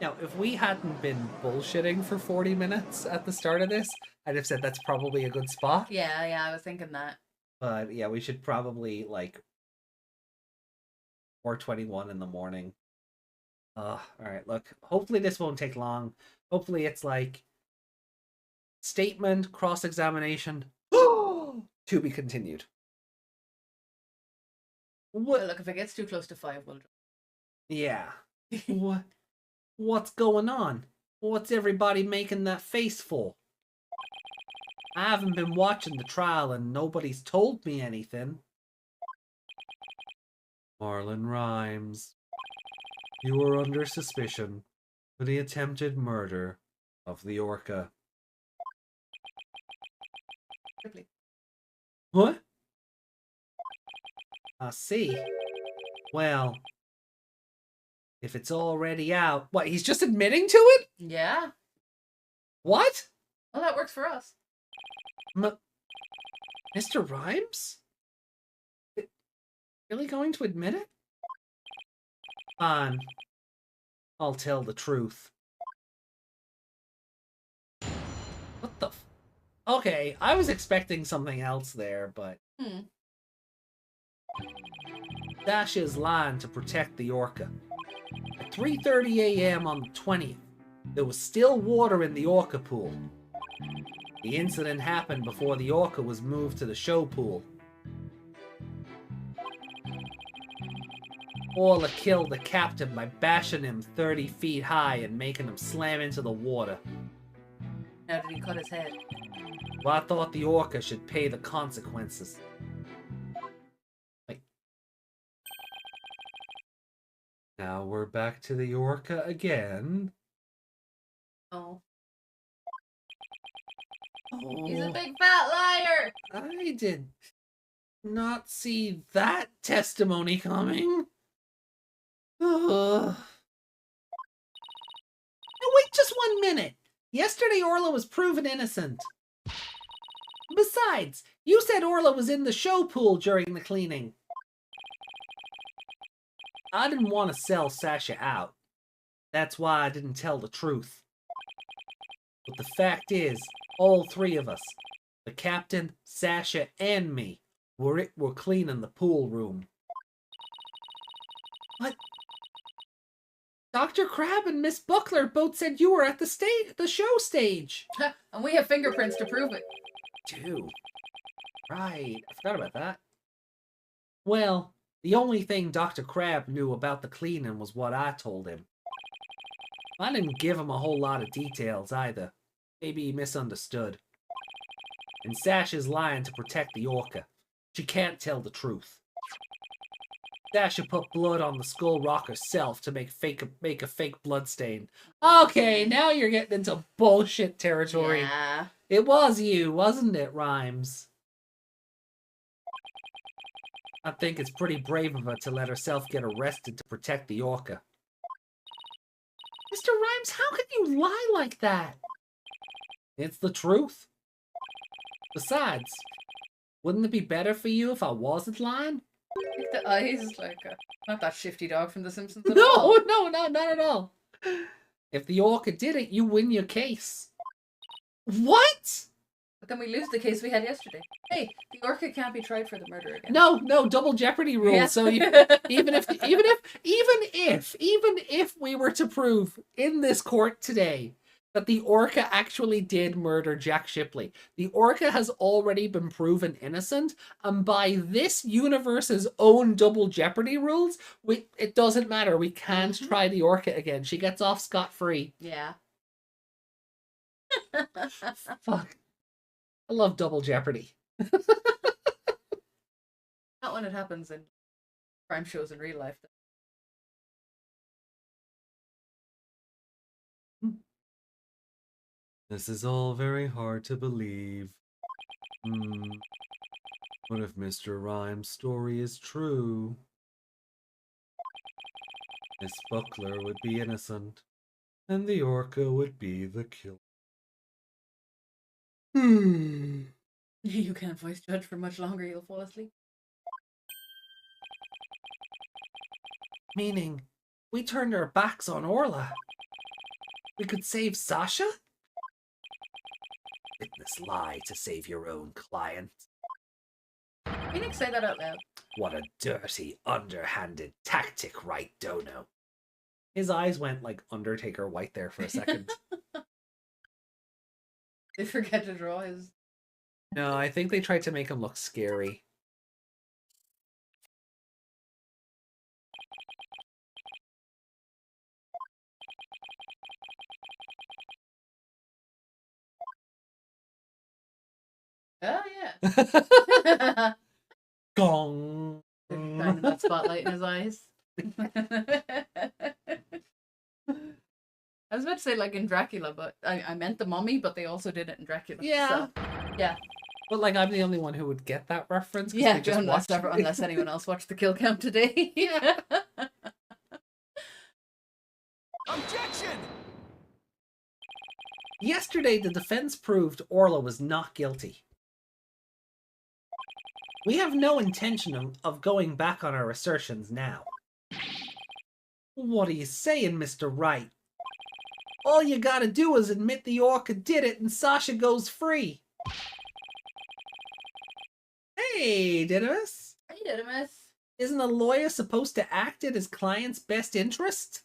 Now, if we hadn't been bullshitting for 40 minutes at the start of this, I'd have said that's probably a good spot. Yeah, I was thinking that. But yeah, we should probably like 4:21 in the morning. All right, look. Hopefully this won't take long. Hopefully it's like statement, cross-examination, to be continued. What? Well, look, if it gets too close to 5, we'll. Yeah. What's going on? What's everybody making that face for? I haven't been watching the trial and nobody's told me anything. Marlon Rhymes, you are under suspicion for the attempted murder of the orca. Ripley. What? I see. Well, if it's already out... What, he's just admitting to it? Yeah. What? Well, that works for us. Mr. Rhymes? Really going to admit it? Fine. I'll tell the truth. What the Okay, I was expecting something else there, but... Dash is lying to protect the orca. At 3:30 a.m. on the 20th, there was still water in the orca pool. The incident happened before the orca was moved to the show pool. Orla killed the captain by bashing him 30 feet high and making him slam into the water. Now, did he cut his head? Well, I thought the orca should pay the consequences. Like, now we're back to the orca again. Oh. Oh, He's a big fat liar! I did not see that testimony coming. Now wait just 1 minute. Yesterday Orla was proven innocent. Besides, you said Orla was in the show pool during the cleaning. I didn't want to sell Sasha out. That's why I didn't tell the truth. But the fact is, all three of us, the captain, Sasha, and me, were cleaning the pool room. What? Dr. Crab and Miss Buckler both said you were at the show stage. And we have fingerprints to prove it. Dude. Right, I forgot about that. Well, the only thing Dr. Crab knew about the cleaning was what I told him. I didn't give him a whole lot of details either. Maybe he misunderstood. And Sasha's lying to protect the orca. She can't tell the truth. Sasha put blood on the skull rock herself to make a fake blood stain. Okay, now you're getting into bullshit territory. Yeah. It was you, wasn't it, Rhymes? I think it's pretty brave of her to let herself get arrested to protect the orca. Mr. Rhymes, how can you lie like that? It's the truth. Besides, wouldn't it be better for you if I wasn't lying? Like the eyes, like not that shifty dog from The Simpsons at all. No, not at all. If the orca did it, you win your case. What? But then we lose the case we had yesterday. Hey, the orca can't be tried for the murder again. No, double jeopardy rules. Yeah. So even if we were to prove in this court today that the orca actually did murder Jack Shipley, the orca has already been proven innocent, and by this universe's own double jeopardy rules, it doesn't matter. We can't try the orca again. She gets off scot-free. Yeah. Fuck. I love double jeopardy. Not when it happens in crime shows in real life. This is all very hard to believe. What if Mr. Rhymes' story is true? Miss Buckler would be innocent, and the orca would be the killer. You can't voice judge for much longer, you'll fall asleep. Meaning, we turned our backs on Orla. We could save Sasha? Witness lie to save your own client. Phoenix, say that out loud. What a dirty, underhanded tactic, Wright Dono. His eyes went like Undertaker white there for a second. They forget to draw his... No, I think they tried to make him look scary. Oh, yeah. Gong. Shining that spotlight in his eyes. I was about to say like in Dracula, but I meant the Mummy, but they also did it in Dracula. Yeah. So, yeah. But like, I'm the only one who would get that reference. Yeah, just unless anyone else watched the kill count today. Yeah. Objection! Yesterday, the defense proved Orla was not guilty. We have no intention of going back on our assertions now. What are you saying, Mr. Wright? All you gotta do is admit the Orca did it and Sasha goes free. Hey, Didymus. Hey, Didymus. Isn't a lawyer supposed to act in his client's best interest?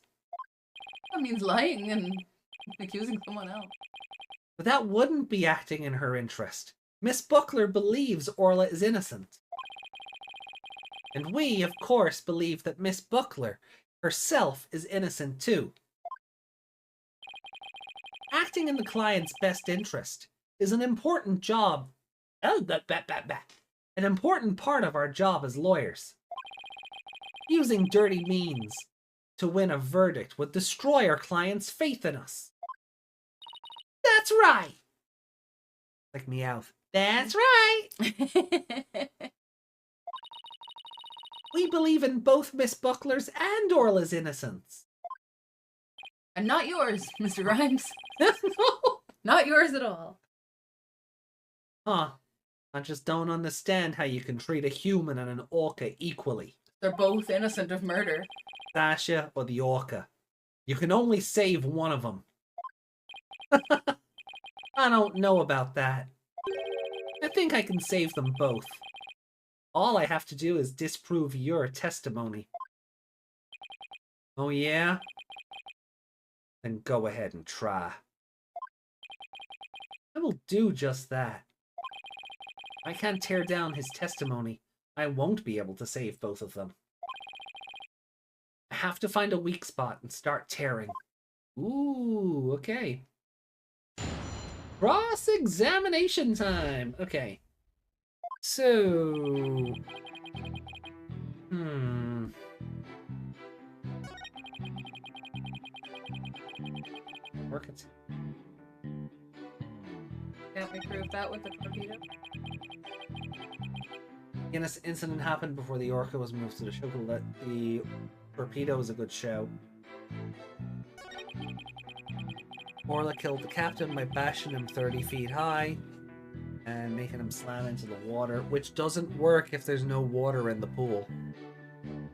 That means lying and accusing someone else. But that wouldn't be acting in her interest. Miss Buckler believes Orla is innocent. And we, of course, believe that Miss Buckler herself is innocent too. Acting in the client's best interest is an important job. An important part of our job as lawyers. Using dirty means to win a verdict would destroy our client's faith in us. That's right! Like Meowth. That's right! We believe in both Miss Buckler's and Orla's innocence. And not yours, Mr. Rhymes. Not yours at all. Huh. I just don't understand how you can treat a human and an orca equally. They're both innocent of murder. Sasha or the orca. You can only save one of them. I don't know about that. I think I can save them both. All I have to do is disprove your testimony. Oh yeah? Then go ahead and try. I will do just that. If I can't tear down his testimony, I won't be able to save both of them. I have to find a weak spot and start tearing. Ooh, okay. Cross-examination time! Okay. So... Work it. Can't we prove that with the torpedo? This incident happened before the Orca was moved to the shuttle. That the torpedo was a good show. Orla killed the captain by bashing him 30 feet high and making him slam into the water, which doesn't work if there's no water in the pool.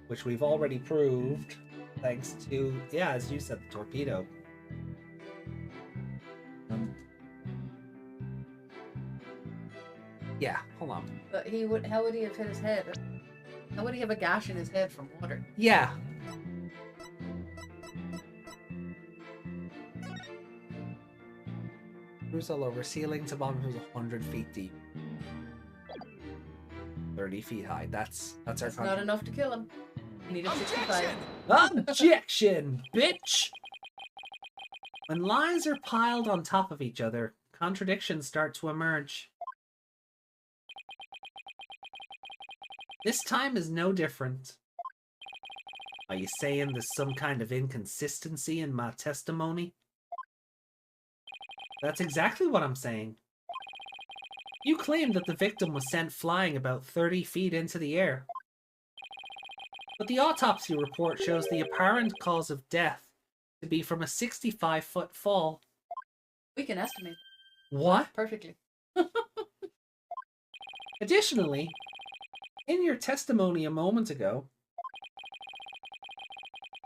Which we've already proved, thanks to, yeah, as you said, the torpedo. Yeah, hold on. But how would he have hit his head? How would he have a gash in his head from water? Yeah. Bruce all over. Ceiling to bottom was 100 feet deep. 30 feet high. That's our That's not enough to kill him. He needed 65. Objection, bitch! When lies are piled on top of each other, contradictions start to emerge. This time is no different. Are you saying there's some kind of inconsistency in my testimony? That's exactly what I'm saying. You claim that the victim was sent flying about 30 feet into the air. But the autopsy report shows the apparent cause of death to be from a 65-foot fall. We can estimate. What? Perfectly. Additionally, in your testimony a moment ago,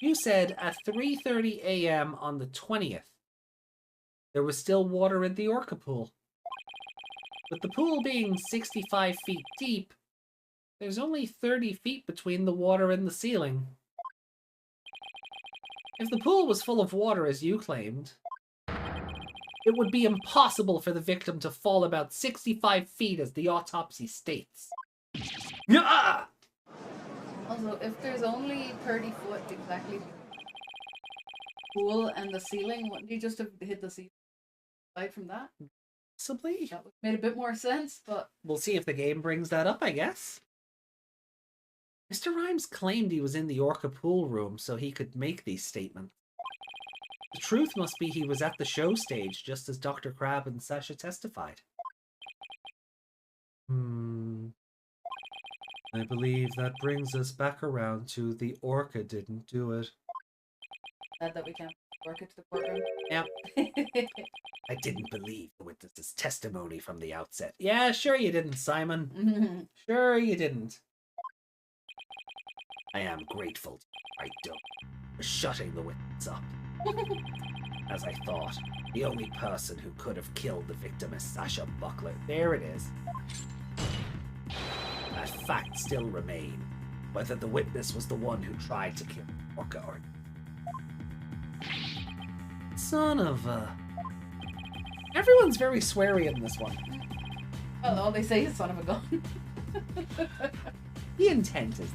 you said at 3:30 a.m. on the 20th, there was still water in the orca pool. With the pool being 65 feet deep, there's only 30 feet between the water and the ceiling. If the pool was full of water, as you claimed, it would be impossible for the victim to fall about 65 feet, as the autopsy states. Ah! Also, if there's only 30 foot exactly between the pool and the ceiling, wouldn't you just have hit the ceiling? Aside from that? Possibly. That would made a bit more sense, but... We'll see if the game brings that up, I guess. Mr. Rhymes claimed he was in the orca pool room so he could make these statements. The truth must be he was at the show stage, just as Dr. Crab and Sasha testified. I believe that brings us back around to the orca didn't do it. Glad that we can't work it to the courtroom. Yep. I didn't believe the witness's testimony from the outset. Yeah, sure you didn't, Simon. Sure you didn't. I am grateful to Wright for shutting the witness up. As I thought, the only person who could have killed the victim is Sasha Buckler. There it is. That fact still remains, whether the witness was the one who tried to kill Orca or... Son of a... Everyone's very sweary in this one. Oh no, they say son of a gun. The intent is...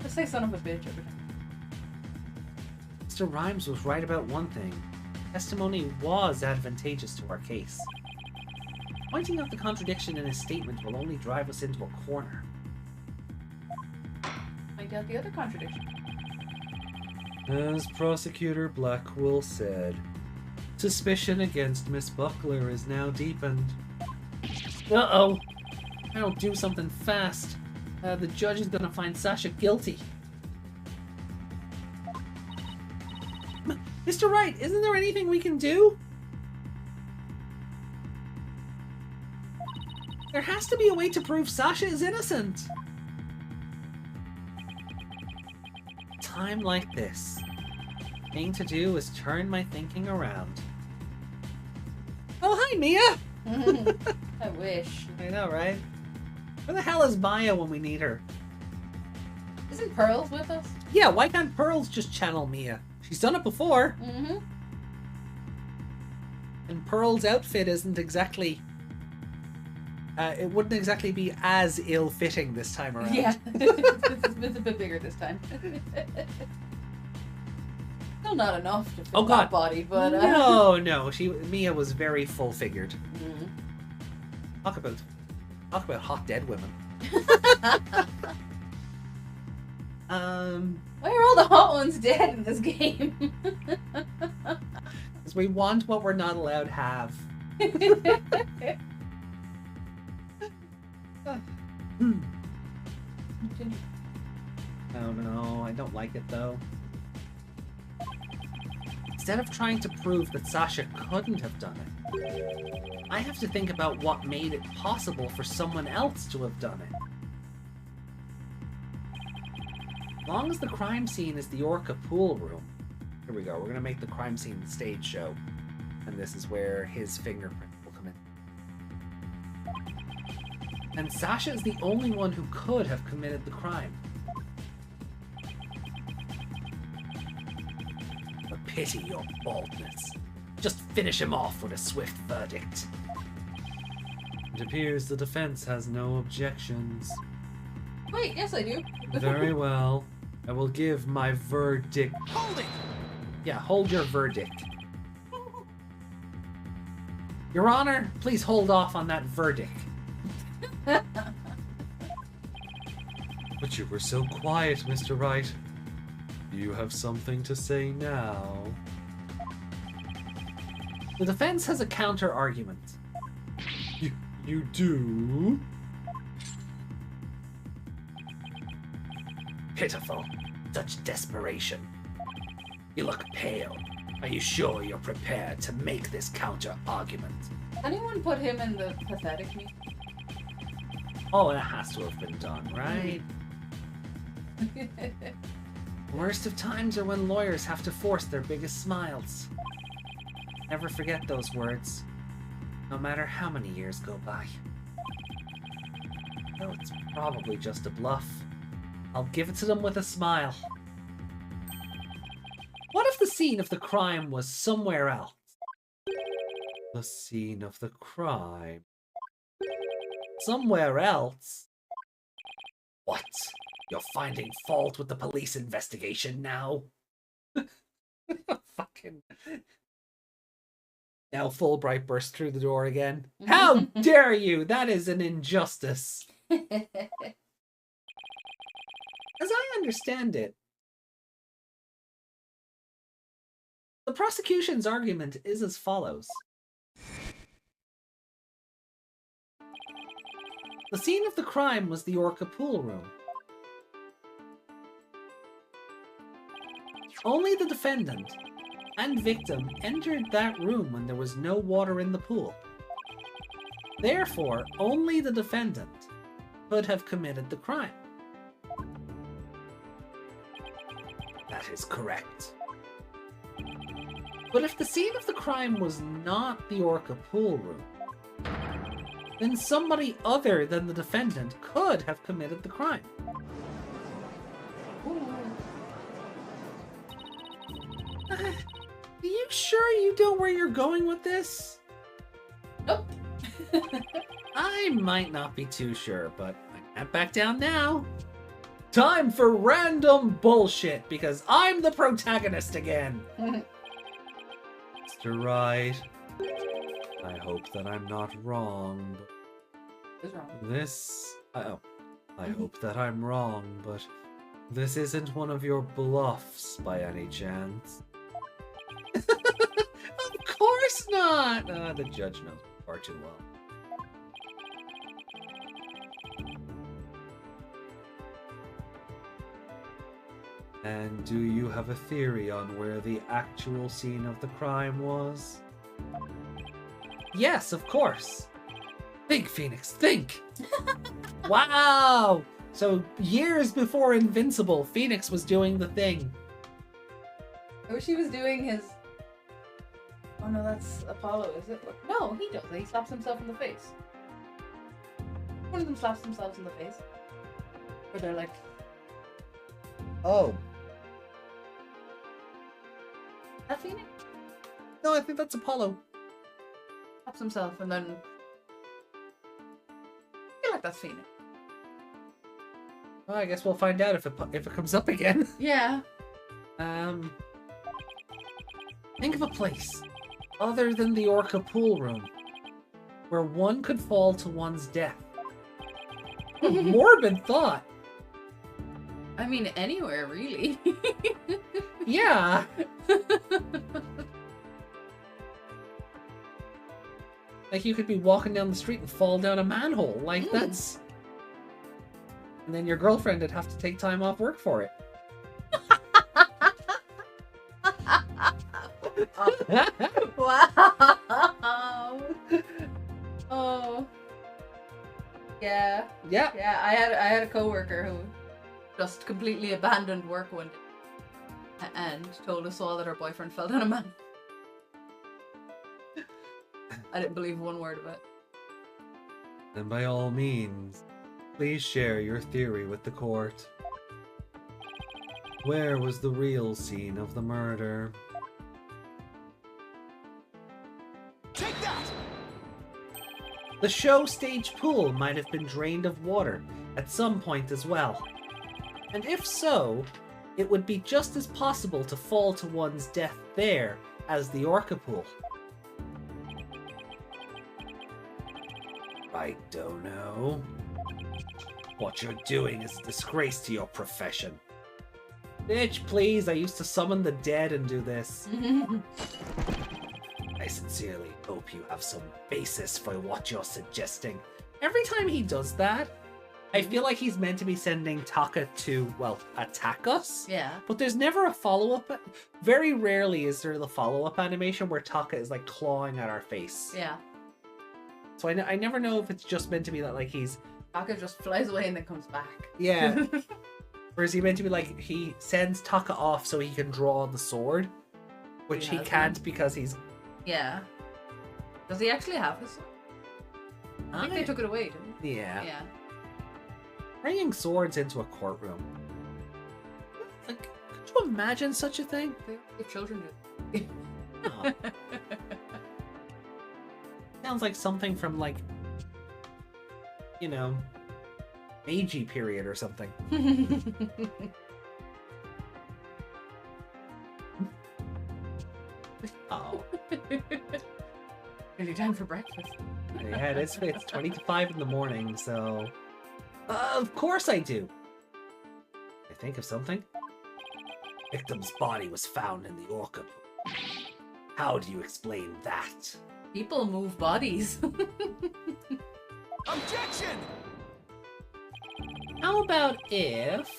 Just say son of a bitch every time. Mr. Rhymes was right about one thing. Testimony was advantageous to our case. Pointing out the contradiction in his statement will only drive us into a corner. I got the other contradiction. As Prosecutor Blackwell said, suspicion against Miss Buckler is now deepened. Uh-oh! I don't do something fast. The judge is gonna find Sasha guilty. Mr. Wright, isn't there anything we can do? There has to be a way to prove Sasha is innocent. Time like this, the thing to do is turn my thinking around. Oh, hi, Mia! I wish. I know, right? Where the hell is Maya when we need her? Isn't Pearls with us? Yeah, why can't Pearls just channel Mia? She's done it before. Mm-hmm. And Pearl's outfit isn't exactly... it wouldn't exactly be as ill-fitting this time around. Yeah, it's a bit bigger this time. Still not enough to fit that body, but... No, Mia was very full-figured. Mm-hmm. Talk about hot dead women. Why are all the hot ones dead in this game? Because we want what we're not allowed to have. Oh no, I don't like it though. Instead of trying to prove that Sasha couldn't have done it, I have to think about what made it possible for someone else to have done it. As long as the crime scene is the Orca pool room. Here we go, we're gonna make the crime scene the stage show. And this is where his fingerprint will come in. And Sasha is the only one who could have committed the crime. But pity your baldness. Just finish him off with a swift verdict. It appears the defense has no objections. Wait, yes I do. Very well. I will give my verdict. Hold it! Yeah, hold your verdict. Your Honor, please hold off on that verdict. But you were so quiet, Mr. Wright. You have something to say now. The defense has a counter-argument. You do? Pitiful. Such desperation. You look pale. Are you sure you're prepared to make this counter-argument? Anyone put him in the pathetic me? Oh, it has to have been done, right? Worst of times are when lawyers have to force their biggest smiles. Never forget those words, no matter how many years go by. Though it's probably just a bluff, I'll give it to them with a smile. What if the scene of the crime was somewhere else? The scene of the crime? Somewhere else? What? You're finding fault with the police investigation now? Fucking... Now Fulbright bursts through the door again. How dare you! That is an injustice. As I understand it, the prosecution's argument is as follows. The scene of the crime was the Orca pool room. Only the defendant and victim entered that room when there was no water in the pool. Therefore, only the defendant could have committed the crime. That is correct. But if the scene of the crime was not the Orca pool room, then somebody other than the defendant could have committed the crime. Are you sure you know where you're going with this? Nope. I might not be too sure, but I can't back down now. Time for random bullshit, because I'm the protagonist again. Mr. Wright, I hope that I'm not wrong. What's wrong? This... I hope that I'm wrong, but this isn't one of your bluffs by any chance. Of course not! The judge knows far too well. And do you have a theory on where the actual scene of the crime was? Yes, of course. Think, Phoenix, think! Wow! So years before Invincible, Phoenix was doing the thing. I wish he was doing his... Oh no, that's Apollo, is it? No, he does it. He slaps himself in the face. One of them slaps themselves in the face. Where they're like... Oh. Is that Phoenix? No, I think that's Apollo. Slaps himself and then... I feel like that's Phoenix. Well, I guess we'll find out if it comes up again. Yeah. Think of a place other than the Orca pool room where one could fall to one's death. What a morbid thought. I mean, anywhere, really. Yeah. Like, you could be walking down the street and fall down a manhole. Like, that's... And then your girlfriend would have to take time off work for it. Wow. Oh. Yeah. Yeah. Yeah, I had a coworker who just completely abandoned work one day and told us all that her boyfriend fell down a man. I didn't believe one word of it. Then by all means, please share your theory with the court. Where was the real scene of the murder? Take that! The show stage pool might have been drained of water at some point as well. And if so, it would be just as possible to fall to one's death there as the Orca pool. I don't know. What you're doing is a disgrace to your profession. Bitch, please, I used to summon the dead and do this. I sincerely hope you have some basis for what you're suggesting. Every time he does that, I feel like he's meant to be sending Taka to, well, attack us. Yeah. But there's never a follow-up. Very rarely is there the follow-up animation where Taka is like clawing at our face. Yeah. So I never know if it's just meant to be that like he's... Taka just flies away and then comes back. Yeah. Or is he meant to be like, he sends Taka off so he can draw the sword? Which he can't because he's Yeah. Does he actually have his sword? I think they took it away, didn't they? Yeah. Yeah. Bringing swords into a courtroom. Like, could you imagine such a thing? If children do. Oh. Sounds like something from, like, you know, Meiji period or something. Oh. Any time for breakfast. Yeah, it's 20 to 5 in the morning, so... of course I do! I think of something. Victim's body was found in the orca pool. How do you explain that? People move bodies. Objection! How about if,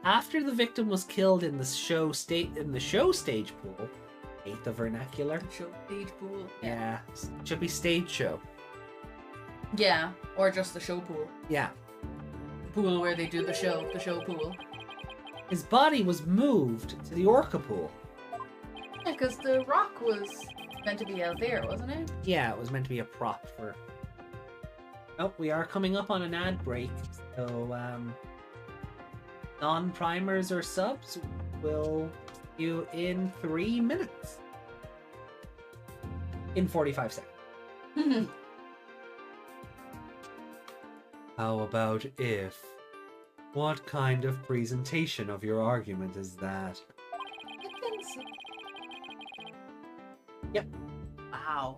after the victim was killed in the show stage pool, hate the vernacular? Show stage pool. Yeah, should be stage show. Yeah, or just the show pool. Yeah. The pool where they do the show pool. His body was moved to the orca pool. Yeah, because the rock was meant to be out there, wasn't it? Yeah, it was meant to be a prop for... Oh, we are coming up on an ad break, so, non-primers or subs will see you in 3 minutes. In 45 seconds. How about if? What kind of presentation of your argument is that? Yep. Wow.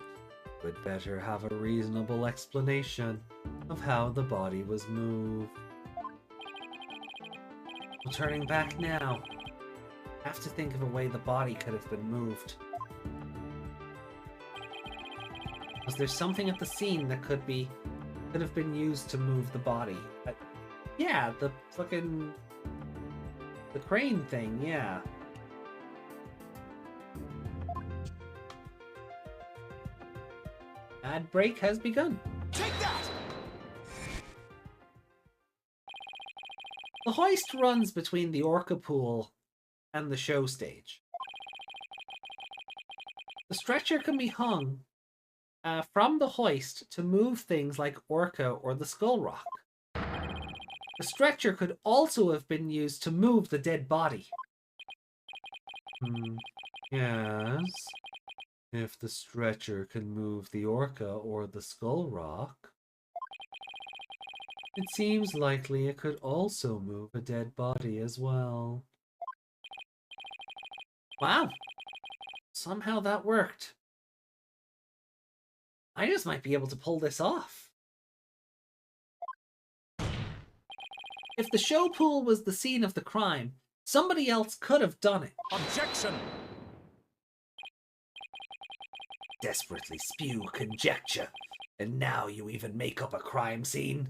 Would better have a reasonable explanation of how the body was moved. Well, turning back now. Have to think of a way the body could have been moved. Was there something at the scene that could have been used to move the body? Yeah, the fucking... the crane thing, yeah. Ad break has begun. Take that! The hoist runs between the orca pool and the show stage. The stretcher can be hung from the hoist to move things like orca or the skull rock. The stretcher could also have been used to move the dead body. Yes. If the stretcher can move the orca or the skull rock, it seems likely it could also move a dead body as well. Wow. Somehow that worked. I just might be able to pull this off. If the show pool was the scene of the crime, somebody else could have done it. Objection! Desperately spew conjecture, and now you even make up a crime scene?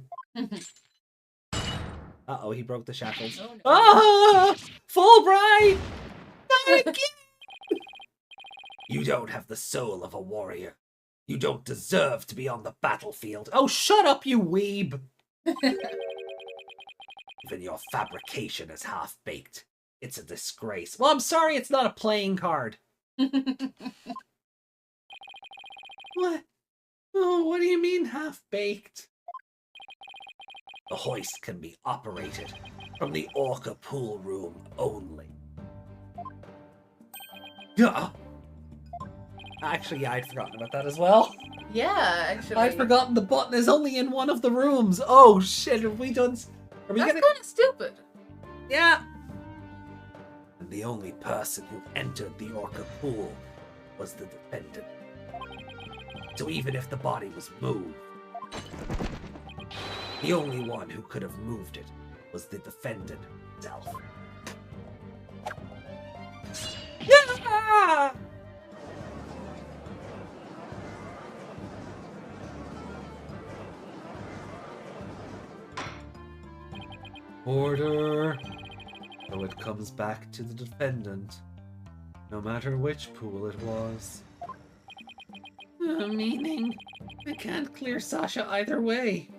Uh-oh, he broke the shackles. Oh, no. Ah! Fulbright! Not again! You don't have the soul of a warrior. You don't deserve to be on the battlefield. Oh, shut up, you weeb! Even your fabrication is half-baked. It's a disgrace. Well, I'm sorry it's not a playing card. What? Oh, what do you mean half-baked? The hoist can be operated from the orca pool room only. Yeah. Actually, yeah, I'd forgotten about that as well. Yeah, actually. I'd forgotten the button is only in one of the rooms. Oh shit, have we done... Are we That's gonna... kind of stupid. Yeah. And the only person who entered the orca pool was the defendant. So even if the body was moved, the only one who could have moved it was the defendant himself. Yeah! Order! So it comes back to the defendant, no matter which pool it was. Meaning, I can't clear Sasha either way.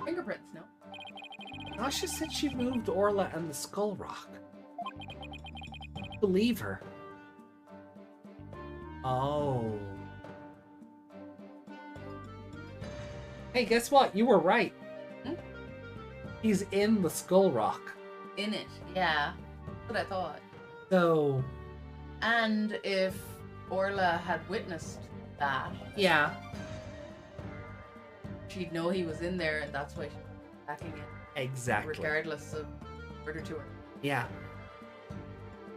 Fingerprints, no? Asha said she moved Orla and the Skull Rock. Believe her. Oh. Hey, guess what? You were right. Hmm? He's in the Skull Rock. In it, yeah. That's what I thought. So... And if Orla had witnessed that, yeah. she'd know he was in there, and that's why she's attacking it. Exactly. Regardless of murder to her. Yeah.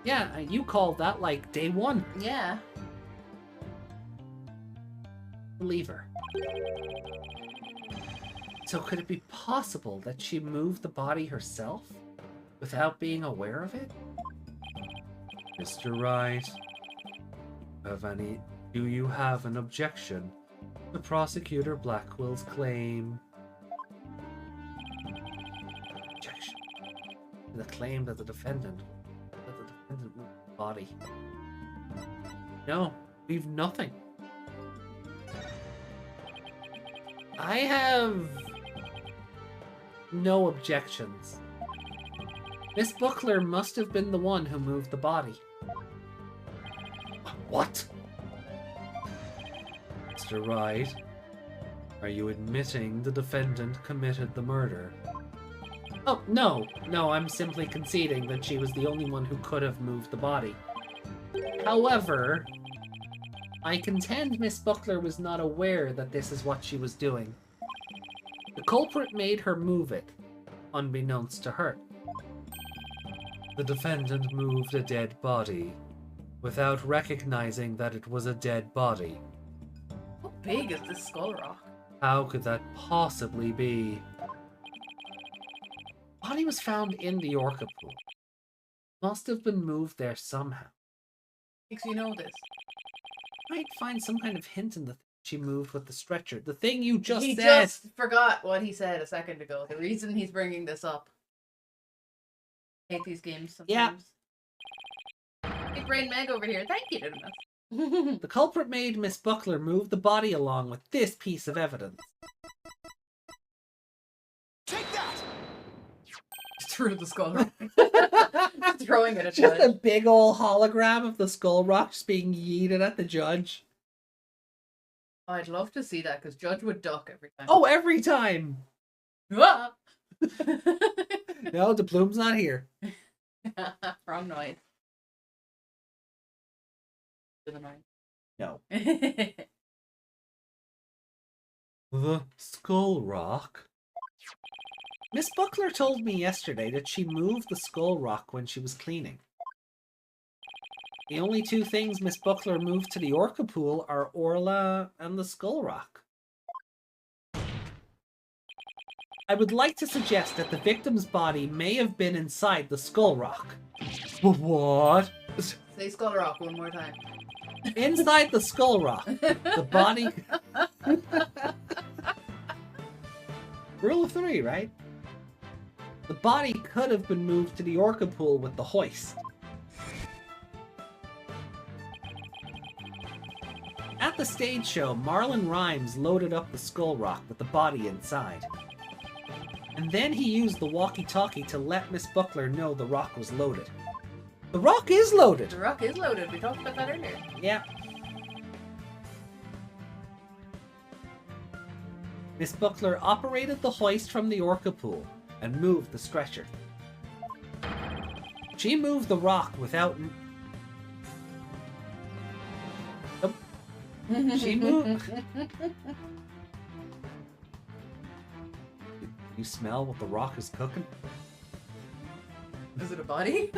Yeah, you called that like day one. Yeah. Believe her. So could it be possible that she moved the body herself without being aware of it? Mr. Wright, do you have an objection to Prosecutor Blackwell's claim? Objection to the claim that the defendant moved the body. No, we've nothing. I have no objections. Miss Buckler must have been the one who moved the body. What? Mr. Wright, are you admitting the defendant committed the murder? Oh, no. No, I'm simply conceding that she was the only one who could have moved the body. However, I contend Miss Buckler was not aware that this is what she was doing. The culprit made her move it, unbeknownst to her. The defendant moved a dead body without recognizing that it was a dead body. How big is this skull rock? How could that possibly be? Body was found in the orca pool. Must have been moved there somehow. Makes you know this. Might find some kind of hint in the thing she moved with the stretcher. The thing you just He said. just forgot what he said a second ago. The reason he's bringing this up. I hate these games sometimes. Big brain Meg over here. Thank you, Didymus. The culprit made Miss Buckler move the body along with this piece of evidence. Take that! Through the skull rock. Throwing it at Just judge. a big ol' hologram of the skull rock just being yeeted at the judge. Oh, I'd love to see that because Judge would duck every time. Oh, every time! Ah! No, the plume's not here. Wrong noise. To the noise. No. The skull rock? Miss Buckler told me yesterday that she moved the skull rock when she was cleaning. The only two things Miss Buckler moved to the orca pool are Orla and the skull rock. I would like to suggest that the victim's body may have been inside the skull rock. What? Say skull rock one more time. Inside the skull rock, the body... Rule of 3, right? The body could have been moved to the orca pool with the hoist. At the stage show, Marlon Rhymes loaded up the skull rock with the body inside. And then he used the walkie-talkie to let Miss Buckler know the rock was loaded. The rock is loaded! The rock is loaded. We talked about that earlier. Yeah. Miss Buckler operated the hoist from the orca pool and moved the stretcher. She moved the rock without... Nope. She moved... You smell what the rock is cooking? Is it a body?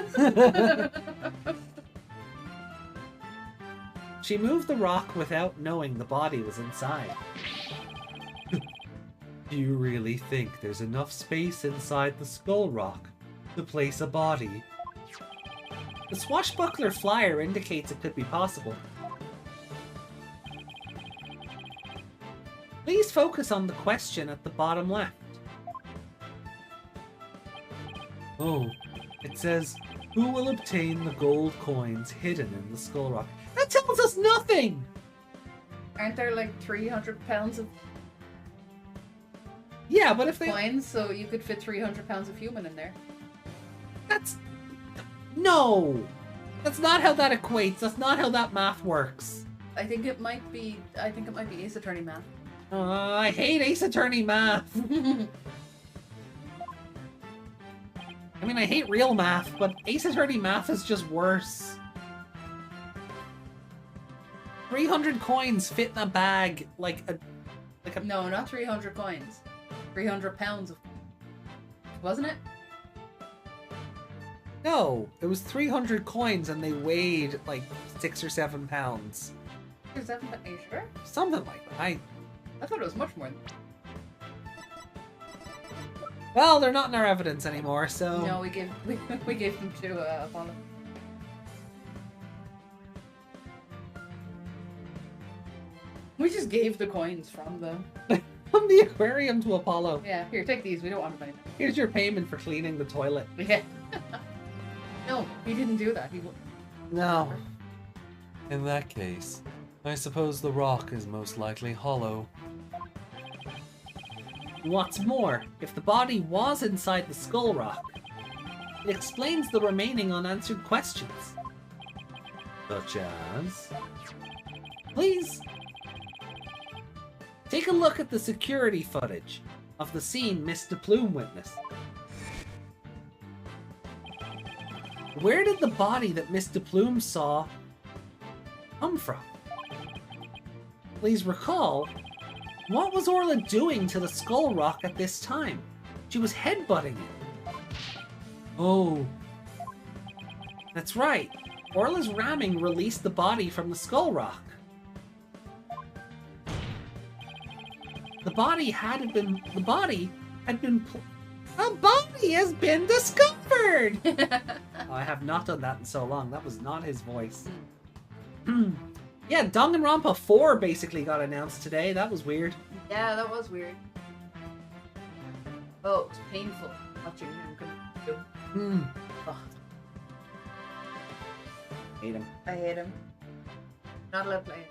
She moved the rock without knowing the body was inside. Do you really think there's enough space inside the skull rock to place a body? The swashbuckler flyer indicates it could be possible. Please focus on the question at the bottom left. Oh, it says, who will obtain the gold coins hidden in the skull rock? That tells us nothing! Aren't there like 300 pounds of Yeah, but if they... coins, so you could fit 300 pounds of human in there. That's... No! That's not how that equates. That's not how that math works. I think it might be Ace Attorney math. I hate Ace Attorney math. I mean, I hate real math, but Ace Attorney math is just worse. 300 coins fit in a bag like a... No, not 300 coins. 300 pounds of... Wasn't it? No, it was 300 coins and they weighed like 6 or 7 pounds. 6 or 7 pounds? Are you sure? Something like that. I thought it was much more than that. Well, they're not in our evidence anymore, so... No, we gave them to Apollo. We just gave the coins from them. From the aquarium to Apollo. Yeah, here, take these. We don't want them anymore. Here's your payment for cleaning the toilet. Yeah. No, he didn't do that. He No. In that case, I suppose the rock is most likely hollow. What's more, if the body was inside the skull rock, it explains the remaining unanswered questions. Such as... Please... Take a look at the security footage of the scene Miss DePlume witnessed. Where did the body that Miss DePlume saw come from? Please recall, what was Orla doing to the skull rock at this time? She was headbutting it. Oh. That's right. Orla's ramming released the body from the skull rock. The body has been discovered! Oh, I have not done that in so long. That was not his voice. Yeah, Danganronpa 4 basically got announced today. That was weird. Yeah, that was weird. Oh, it was painful watching him come through. Oh. Hate him. I hate him. Not allowed to play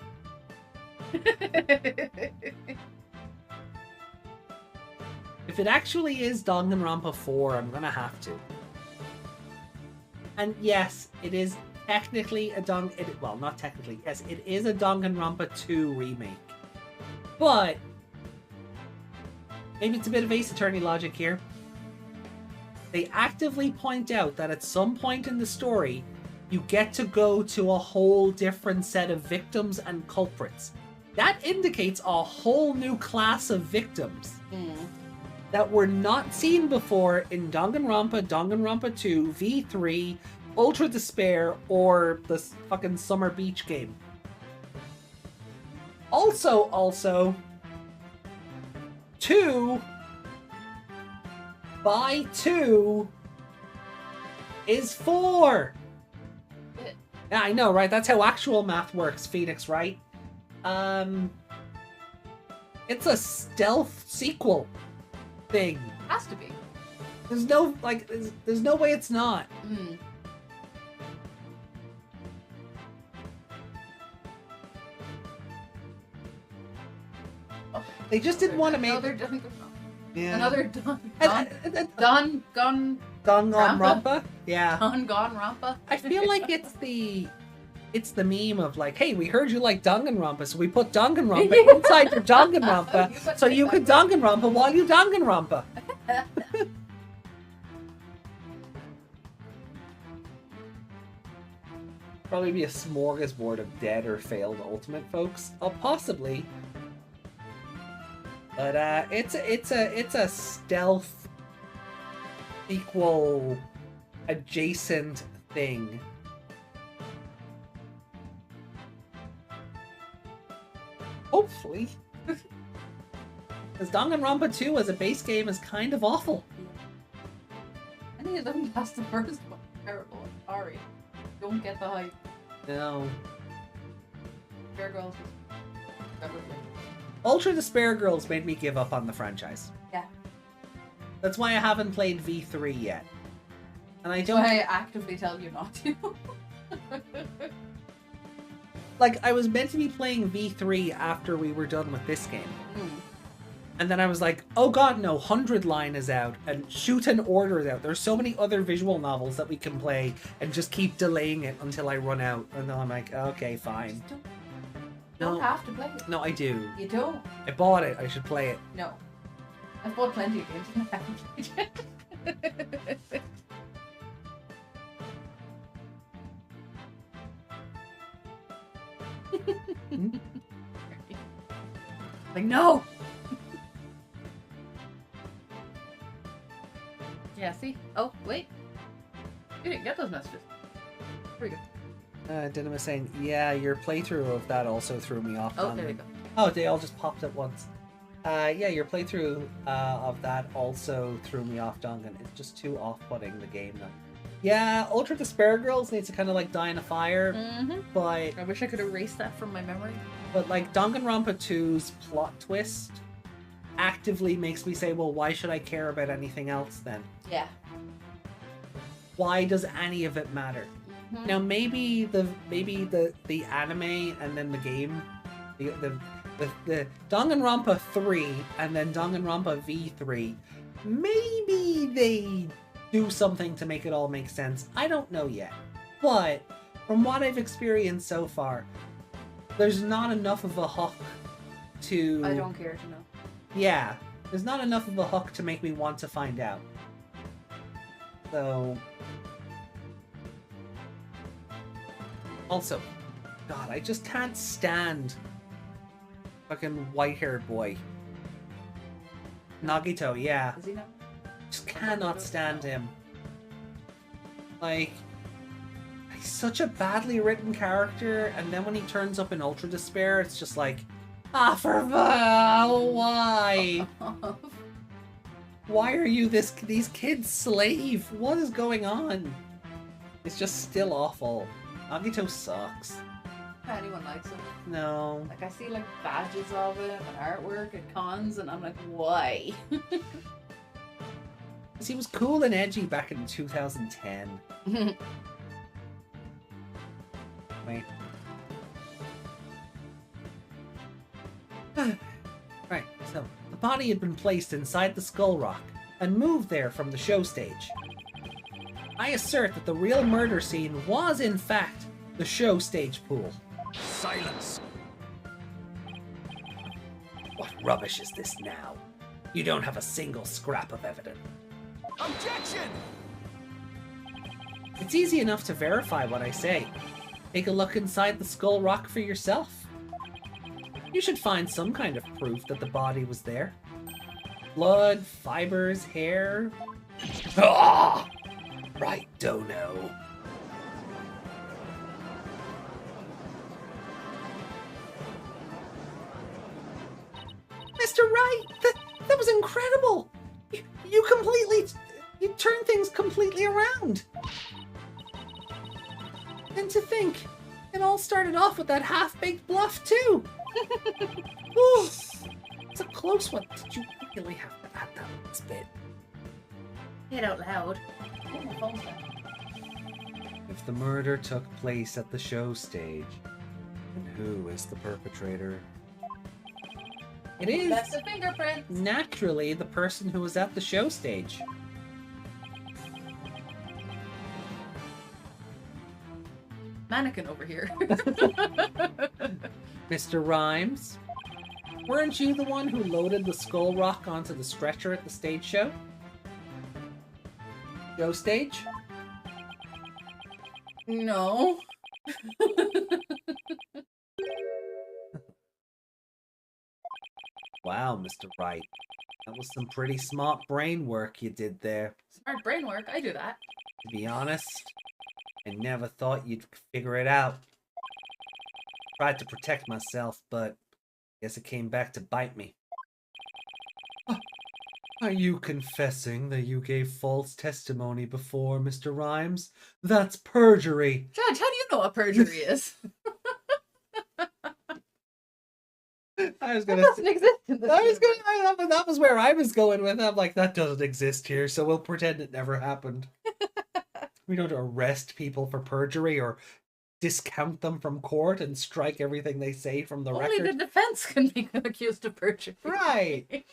it. If it actually is Danganronpa 4, I'm gonna have to. And yes, it is technically a well, not technically. Yes, it is a Danganronpa 2 remake. But maybe it's a bit of Ace Attorney logic here. They actively point out that at some point in the story, you get to go to a whole different set of victims and culprits. That indicates a whole new class of victims. That were not seen before in Danganronpa, Danganronpa 2, V3, Ultra Despair, or the fucking Summer Beach game. Also, 2 by 2 is 4! Yeah, I know, right? That's how actual math works, Phoenix, right? It's a stealth sequel thing. Has to be. There's no, like, there's no way it's not. They just didn't want to make... Another Danganronpa? Yeah. Danganronpa? I feel like it's the meme of like, hey, we heard you like Danganronpa, so we put Danganronpa inside your Danganronpa so you could Danganronpa while you Danganronpa. Probably be a smorgasbord of dead or failed Ultimate folks. Oh, possibly. But it's a stealth equal adjacent thing. Hopefully. Because Danganronpa 2 as a base game is kind of awful. Any of them past the first one. Terrible. I'm sorry. Don't get the hype. No. Fair Girls was... Ultra Despair Girls made me give up on the franchise. Yeah. That's why I haven't played V3 yet. And I don't... So I actively tell you not to. Like, I was meant to be playing V3 after we were done with this game. And then I was like, oh god, no, 100 Line is out, and Shoot and Order is out. There's so many other visual novels that we can play, and just keep delaying it until I run out. And then I'm like, okay, fine. You don't have to play it. No, I do. You don't. I bought it. I should play it. No. I've bought plenty of games and I haven't played it. Like, no! Yeah, see? Oh, wait. You didn't get those messages. Here we go. Dylan was saying, yeah, your playthrough of that also threw me off. Oh, there we go. Oh, they all just popped at once. Yeah, your playthrough of that also threw me off, Dongan. It's just too off-putting, the game, though. Yeah, Ultra Despair Girls needs to kind of like die in a fire, but I wish I could erase that from my memory. But like Danganronpa 2's plot twist actively makes me say, well, why should I care about anything else then? Yeah. Why does any of it matter? Now maybe the anime and then the game, the Danganronpa 3 and then Danganronpa V3, maybe they do something to make it all make sense. I don't know yet. But from what I've experienced so far, there's not enough of a hook to... I don't care to know. Yeah, there's not enough of a hook to make me want to find out. So... Also, God, I just can't stand fucking white-haired boy. Nagito, yeah. Is he not? Just cannot stand him. Like, he's such a badly written character, and then when he turns up in Ultra Despair, it's just like, why? Why are you these kids' slave? What is going on? It's just still awful. Nagito sucks. Anyone likes him. No. Like, I see like badges of him and artwork at cons, and I'm like, why? He was cool and edgy back in 2010. Wait. Right, so the body had been placed inside the Skull Rock and moved there from the show stage. I assert that the real murder scene was, in fact, the show stage pool. Silence! What rubbish is this now? You don't have a single scrap of evidence. Objection! It's easy enough to verify what I say. Take a look inside the Skull Rock for yourself. You should find some kind of proof that the body was there. Blood, fibers, hair... Ah! Right, Dono. Mr. Wright, that was incredible! You turned things completely around! And to think, it all started off with that half-baked bluff, too! Ooh, it's a close one. Did you really have to add that last bit? Say it out loud. Oh, my phone's down. If the murder took place at the show stage, then who is the perpetrator? It is That's the fingerprint. naturally the person who was at the show stage. Mannequin over here. Mr. Rhymes, weren't you the one who loaded the Skull Rock onto the stretcher at the stage show? Show stage? No. Wow, Mr. Wright. That was some pretty smart brain work you did there. Smart brain work. I do that. To be honest, I never thought you'd figure it out. Tried to protect myself, but guess it came back to bite me. Are you confessing that you gave false testimony before, Mr. Rhymes? That's perjury! Judge, how do you know what perjury is? I was That gonna doesn't exist in this universe. that was where I was going with it. I'm like, that doesn't exist here, so we'll pretend it never happened. We don't arrest people for perjury or discount them from court and strike everything they say from the Only record. the defense can be accused of perjury. Right.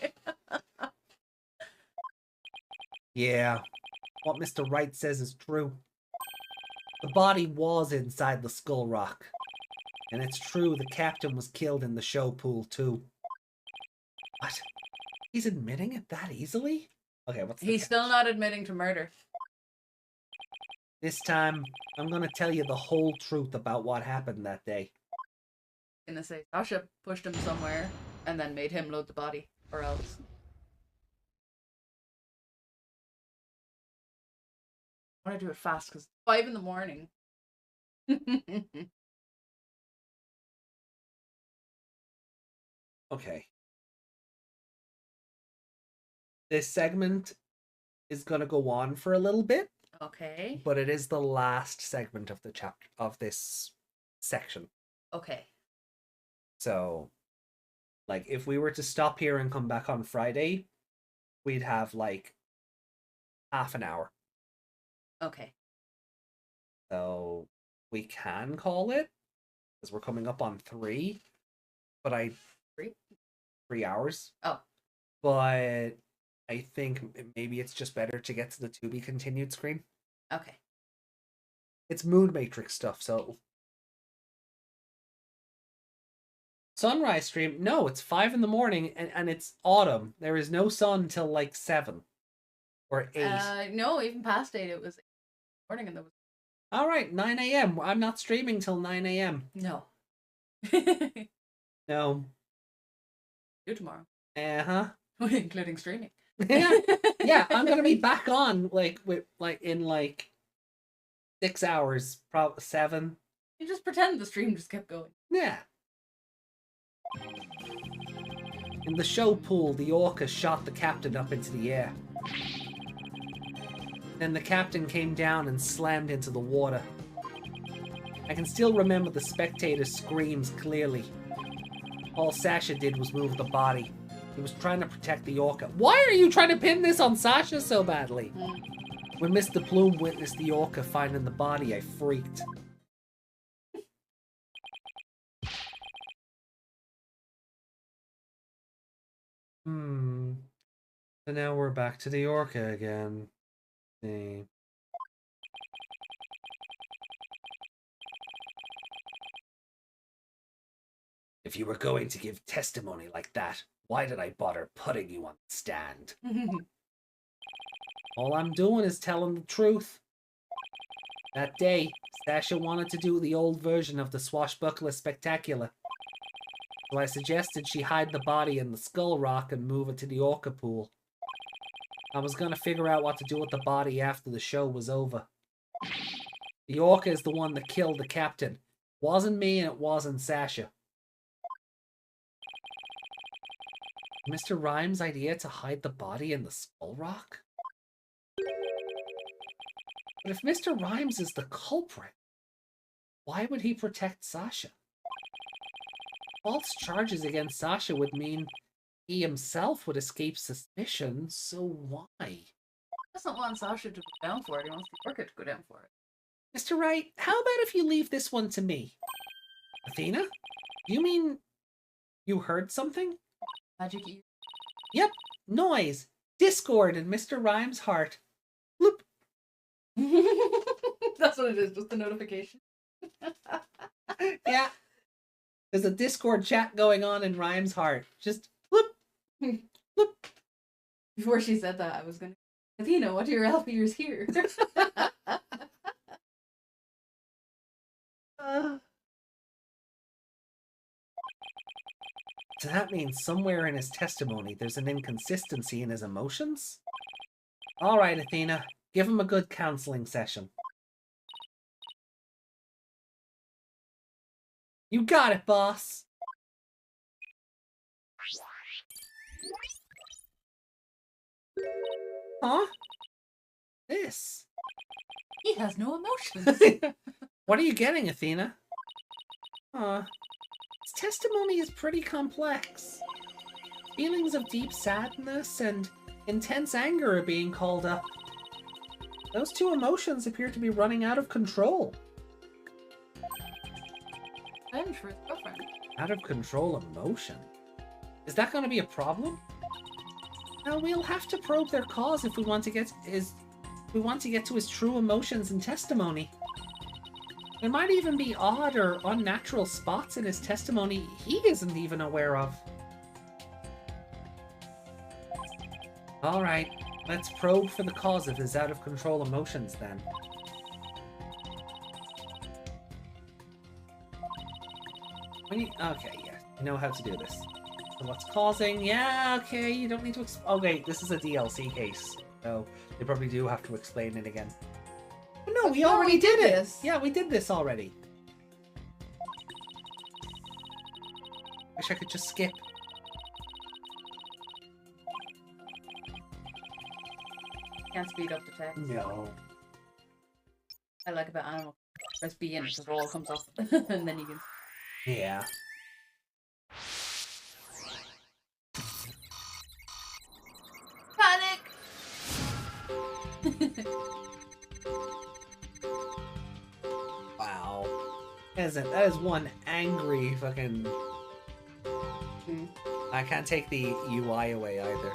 Yeah, what Mr. Wright says is true. The body was inside the skull rock. And it's true the captain was killed in the show pool too. What? He's admitting it that easily? Okay, what's the He's catch? still not admitting to murder. This time, I'm gonna tell you the whole truth about what happened that day. I'm gonna say Sasha pushed him somewhere and then made him load the body, or else. I want to do it fast because it's 5 in the morning. Okay. This segment is gonna go on for a little bit, Okay. but it is the last segment of the chapter of this section. Okay. So, like, if we were to stop here and come back on Friday, we'd have like half an hour. Okay. So we can call it because we're coming up on 3, but 3 hours. Oh. But I think maybe it's just better to get to the to be continued screen. Okay. It's Moon Matrix stuff, so sunrise stream. No, it's 5 in the morning and it's autumn. There is no sun till like 7 or 8. No, even past 8 it was morning and there was All right, 9 a.m. I'm not streaming till 9 a.m. no. No. Do tomorrow. Uh-huh. Including streaming. Yeah, I'm gonna be back on in 6 hours, probably 7. You just pretend the stream just kept going. Yeah. In the show pool, the orca shot the captain up into the air. Then the captain came down and slammed into the water. I can still remember the spectators' screams clearly. All Sasha did was move the body. He was trying to protect the orca. Why are you trying to pin this on Sasha so badly? When Mr. Plume witnessed the orca finding the body, I freaked. So now we're back to the orca again. See. If you were going to give testimony like that, why did I bother putting you on the stand? All I'm doing is telling the truth. That day, Sasha wanted to do the old version of the Swashbuckler Spectacular. So I suggested she hide the body in the skull rock and move it to the orca pool. I was gonna figure out what to do with the body after the show was over. The orca is the one that killed the captain. It wasn't me and it wasn't Sasha. Mr. Rhymes' idea to hide the body in the skull rock? But if Mr. Rhymes is the culprit, why would he protect Sasha? False charges against Sasha would mean he himself would escape suspicion, so why? He doesn't want Sasha to go down for it. He wants the orca to go down for it. Mr. Wright, how about if you leave this one to me? Athena? You mean you heard something? Magic ear. Yep, noise. Discord in Mr. Rhymes' heart. Bloop. That's what it is, just a notification. Yeah. There's a Discord chat going on in Rhymes' heart. Just bloop. Bloop. Before she said that, I was gonna Athena, what do your elf ears hear? So that means somewhere in his testimony there's an inconsistency in his emotions? Alright, Athena. Give him a good counseling session. You got it, boss! Huh? This? He has no emotions. What are you getting, Athena? His testimony is pretty complex. Feelings of deep sadness and intense anger are being called up. Those two emotions appear to be running out of control. revenge for his girlfriend. Out of control emotion. Is that going to be a problem? Now we'll have to probe their cause if we want to get to his true emotions and testimony. There might even be odd or unnatural spots in his testimony he isn't even aware of. Alright, let's probe for the cause of his out-of-control emotions then. Okay, yeah, you know how to do this. So what's causing? Yeah, okay, you don't need to okay, this is a DLC case, so they probably do have to explain it again. But no, we already did this. Yeah, we did this already. Wish I could just skip. Can't speed up the text. No. I like about animal. Press B in because it all comes off, and then you can. Yeah. Panic! Wow. That is one angry fucking... Mm. I can't take the UI away either.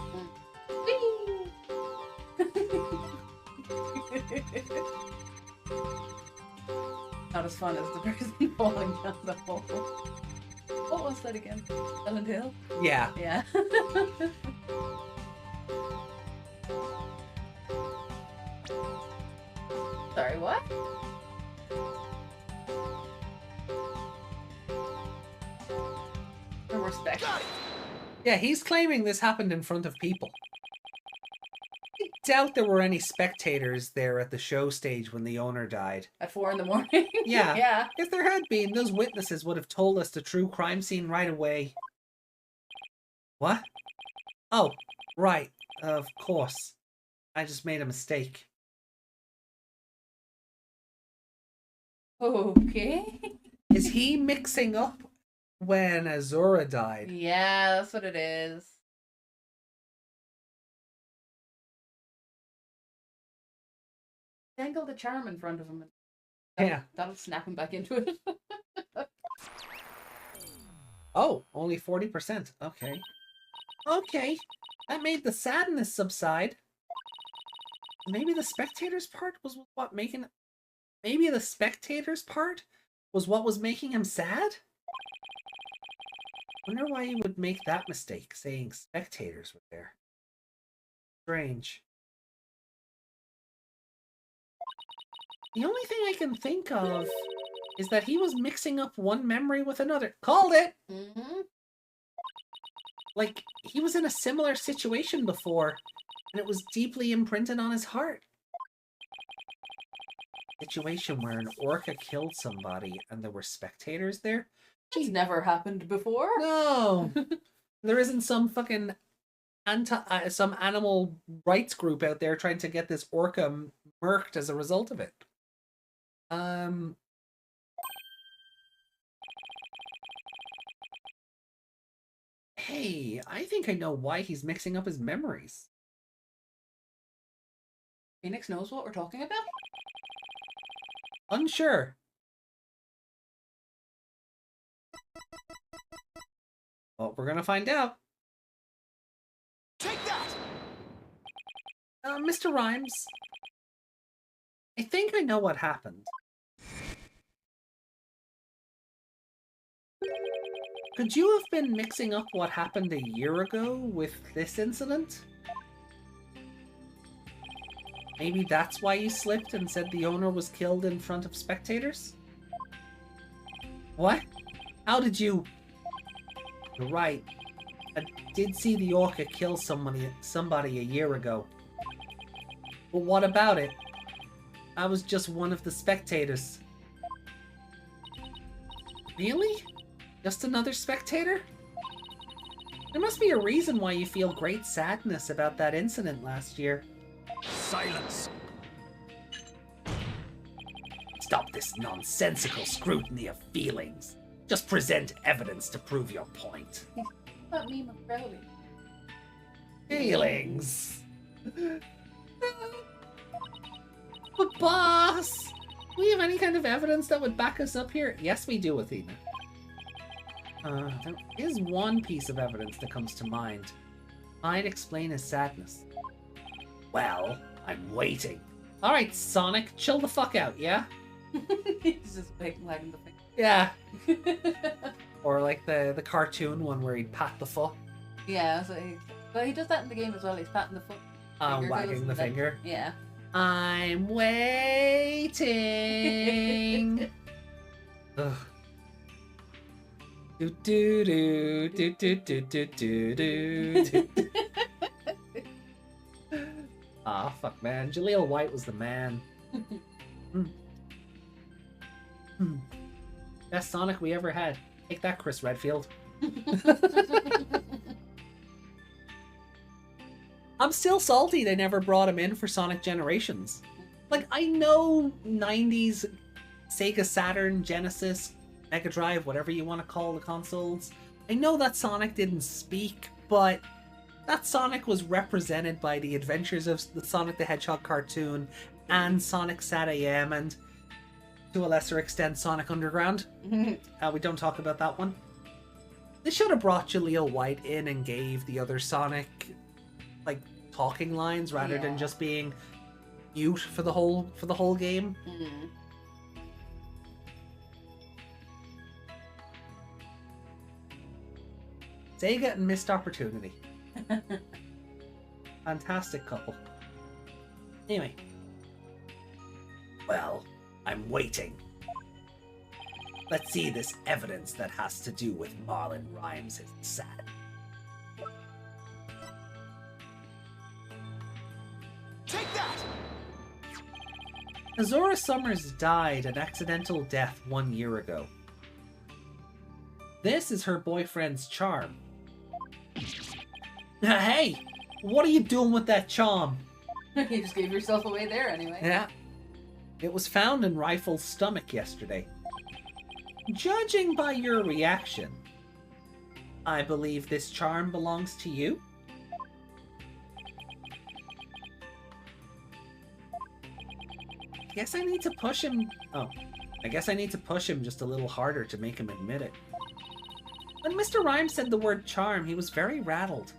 Not as fun as the person falling down the hole. What was that again? Silent Hill? Yeah. Yeah. Sorry, what? No respect. Yeah, he's claiming this happened in front of people. I doubt there were any spectators there at the show stage when the owner died. At 4 in the morning? Yeah. Yeah. If there had been, those witnesses would have told us the true crime scene right away. What? Oh, right. Of course. I just made a mistake. Okay. Is he mixing up when Azura died? Yeah, that's what it is. Dangle the charm in front of him. Yeah. That'll snap him back into it. Oh, only 40%. Okay. Okay. That made the sadness subside. Maybe the spectator's part was what making... Maybe the spectator's part was what was making him sad? Wonder why he would make that mistake, saying spectators were there. Strange. The only thing I can think of is that he was mixing up one memory with another. Called it! Mm-hmm. Like, he was in a similar situation before, and it was deeply imprinted on his heart. Situation where an orca killed somebody and there were spectators there? It's never happened before. No! There isn't some fucking some animal rights group out there trying to get this orca murked as a result of it. Hey, I think I know why he's mixing up his memories. Phoenix knows what we're talking about? Unsure. Well, we're gonna find out. Take that! Mr. Rhymes, I think I know what happened. Could you have been mixing up what happened a year ago with this incident? Maybe that's why you slipped and said the owner was killed in front of spectators? What? How did you... You're right. I did see the orca kill somebody a year ago. But what about it? I was just one of the spectators. Really? Just another spectator? There must be a reason why you feel great sadness about that incident last year. Silence! Stop this nonsensical scrutiny of feelings. Just present evidence to prove your point. Not me, McCrowley. Feelings? But boss! Do we have any kind of evidence that would back us up here? Yes, we do, Athena. There is one piece of evidence that comes to mind. Might explain his sadness. Well, I'm waiting. Alright, Sonic, chill the fuck out, yeah? He's just wagging the finger. Yeah. Or like the cartoon one where he'd pat the foot. Yeah, so he does that in the game as well. He's patting the foot. Wagging the finger. Yeah. I'm waiting. Ugh. Do do do do do do do do do. Ah, fuck, man. Jaleel White was the man. Best Sonic we ever had. Take that, Chris Redfield. I'm still salty they never brought him in for Sonic Generations. Like, I know 90s Sega Saturn, Genesis, Mega Drive, whatever you want to call the consoles. I know that Sonic didn't speak, but that Sonic was represented by the adventures of the Sonic the Hedgehog cartoon and Sonic Sat AM and, to a lesser extent, Sonic Underground. We don't talk about that one. They should have brought Jaleel White in and gave the other Sonic like talking lines rather than just being mute for the whole game. Sega and missed opportunity. Fantastic couple. Anyway. Well, I'm waiting. Let's see this evidence that has to do with Marlon Rhymes is sad. Take that! Azura Summers died an accidental death 1 year ago. This is her boyfriend's charm. Hey! What are you doing with that charm? You just gave yourself away there anyway. Yeah. It was found in Rifle's stomach yesterday. Judging by your reaction, I believe this charm belongs to you? Guess I need to push him. Oh, I guess I need to push him just a little harder to make him admit it. When Mr. Rhymes said the word charm, he was very rattled.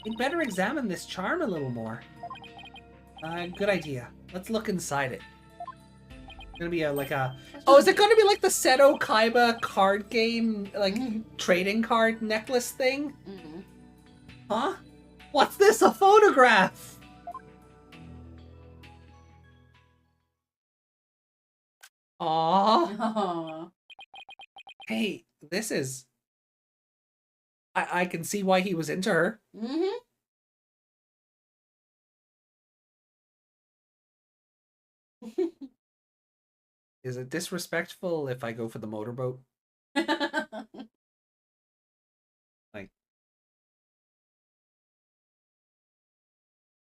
We'd better examine this charm a little more. Good idea. Let's look inside it. It's gonna be oh, is it gonna be like the Seto Kaiba card game, like trading card necklace thing? Huh? What's this? A photograph? Aww. Hey, this is... I can see why he was into her. Is it disrespectful if I go for the motorboat? Like...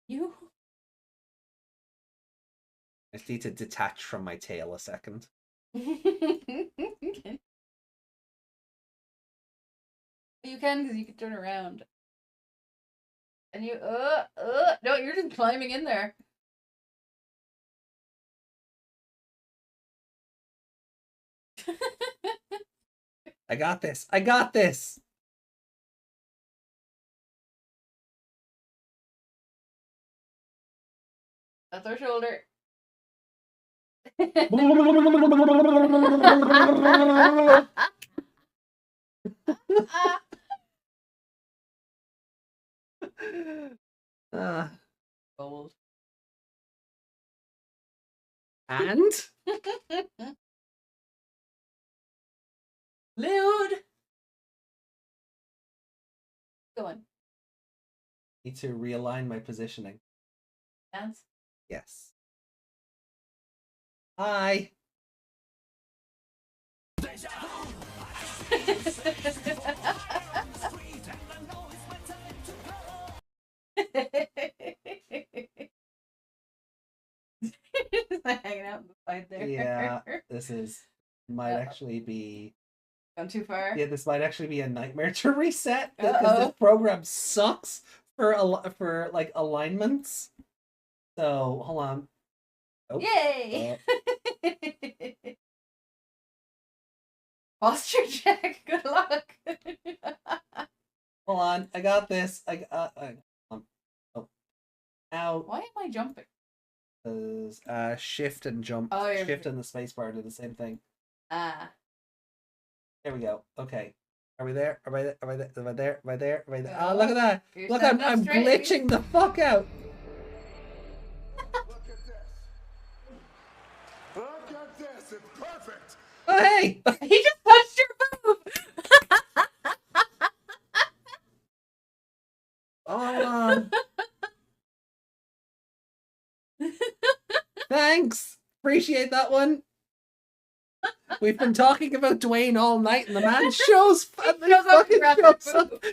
You? I just need to detach from my tail a second. Okay. You can, because you can turn around. And you, no, you're just climbing in there. I got this. I got this. That's our shoulder. Gold. And? Lewd! Go on. Need to realign my positioning. Dance. Yes. Hi. Hanging out on the side there. Yeah, this might actually be... Gone too far? Yeah, this might actually be a nightmare to reset because this program sucks for like alignments. So hold on. Oh, Yay! Posture check. Good luck. Hold on, I got this. Oh, ow. Why am I jumping? Because shift and jump. Oh, you're Shift and the spacebar do the same thing. Ah. There we go. Okay. Are we there? Are we there? Are we there? Am I there? Am I there? Am I there? Oh, Oh, look at that! you're Look, standing up I'm straight. glitching the fuck out. Look at this. Look at this. It's perfect. Oh hey! He just touched your boob. Oh. Thanks. Appreciate that one. We've been talking about Dwayne all night, and the man shows up,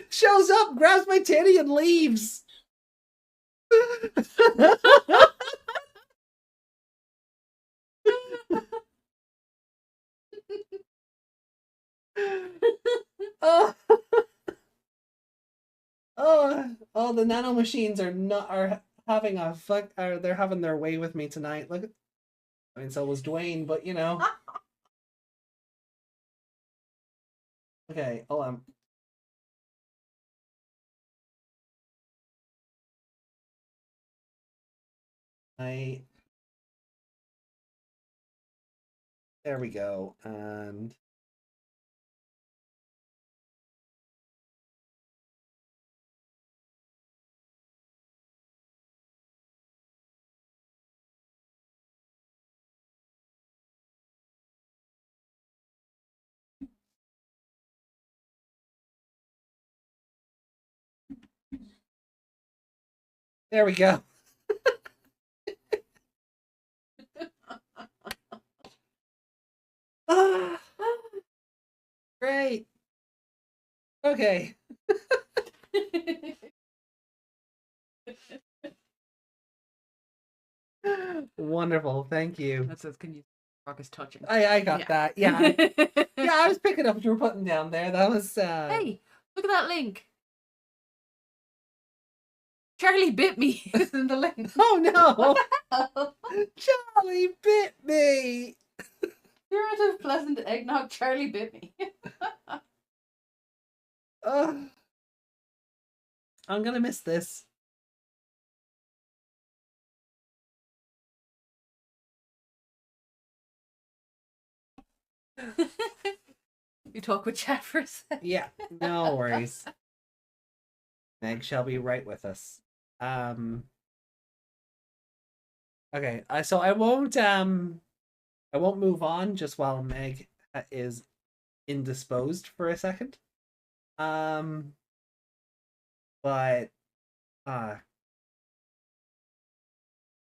shows up, grabs my titty, and leaves. Oh. Oh, the nano machines are having a fuck. They're having their way with me tonight. Look, I mean, so was Dwayne, but you know. Okay, hold on. There we go, and there we go. Ah, great. Okay. Wonderful. Thank you. That says, "Can you rock is touching?" I got that. Yeah. Yeah, I was picking up what you were putting down there. That was Hey, look at that link. Charlie bit me in the link. Oh no. Charlie bit me. Curative pleasant eggnog. Charlie bit me. I'm gonna miss this. You talk with chat for a second. Yeah, no worries. Meg shall be right with us. Okay, so I won't move on just while Meg is indisposed for a second. But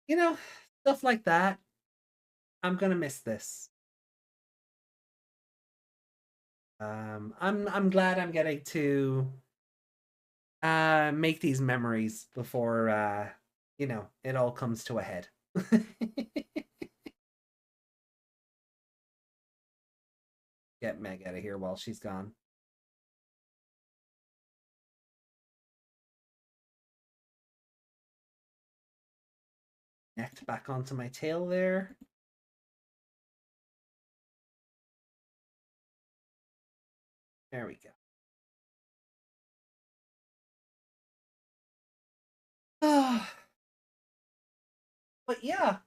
you know, stuff like that. I'm gonna miss this. I'm glad I'm getting to make these memories before you know, it all comes to a head. Get Meg out of here while she's gone. Connect back onto my tail there. There we go. But yeah,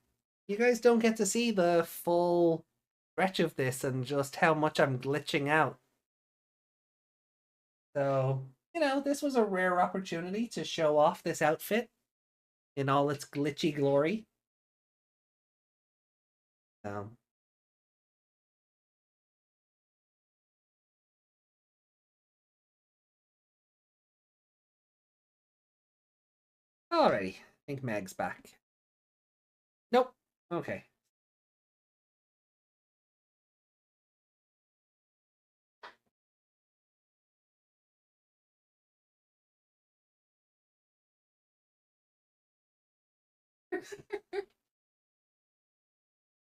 you guys don't get to see the full stretch of this and just how much I'm glitching out. So, you know, this was a rare opportunity to show off this outfit in all its glitchy glory. Alrighty, I think Meg's back. Nope. Okay.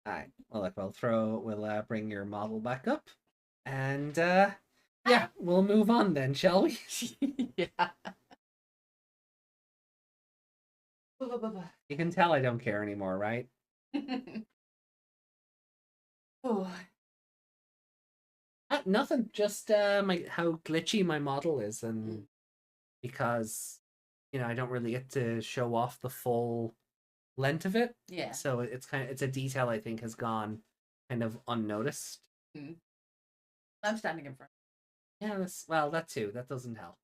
Alright. Well, look, we'll bring your model back up. And yeah, we'll move on then, shall we? Yeah. You can tell I don't care anymore, right? Oh. Nothing. Just how glitchy my model is, and because I don't really get to show off the full length of it. Yeah. So it's a detail I think has gone kind of unnoticed. I'm standing in front. Yeah, that too. That doesn't help.